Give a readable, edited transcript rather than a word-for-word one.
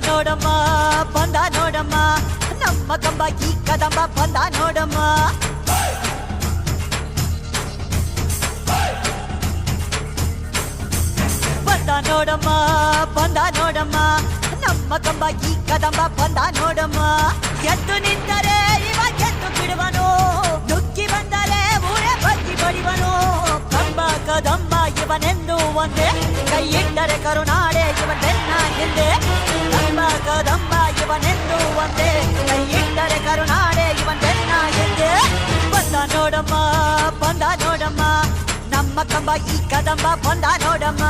ನೋಡಮ್ಮ ಬಂದ ನೋಡಮ್ಮ ನಮ್ಮ ಕಂಬ ಈ ಕದಂಬ ಬಂದ ನೋಡಮ್ಮ ಬಂದ ನೋಡಮ್ಮ ಬಂದ ನೋಡಮ್ಮ ನಮ್ಮ ಕಂಬ ಈ ಕದಂಬ ಬಂದ ನೋಡಮ್ಮ ಎದ್ದು ನಿಂತರೆ ಇವ ಗೆದ್ದು ಬಿಡುವನು ನುಗ್ಗಿ ಬಂದರೆ ಊರೇ ಬಗ್ಗಿ ಬಡಿವನು ಕಂಬ ಕದಂಬ ಇವನೆಂದು ಒಂದೇ ಕೈ ಇಟ್ಟರೆ ಕರುನಾಡೆ ಇವನ್ ಬೆನ್ನ ಹಿಂದೆ ಕಂಬ ಕದಂಬ ಇವನೆಂದು ಒಂದೇ ಕೈ ಇಟ್ಟರೆ ಕರುನಾಡೆ ಇವನ್ ಬೆನ್ನ ಹಿಂದೆ ಬಂದ ನೋಡಮ್ಮ ಬಂದ ನೋಡಮ್ಮ ನಮ್ಮ ಕಂಬ ಈ ಕದಂಬ ಬಂದ ನೋಡಮ್ಮ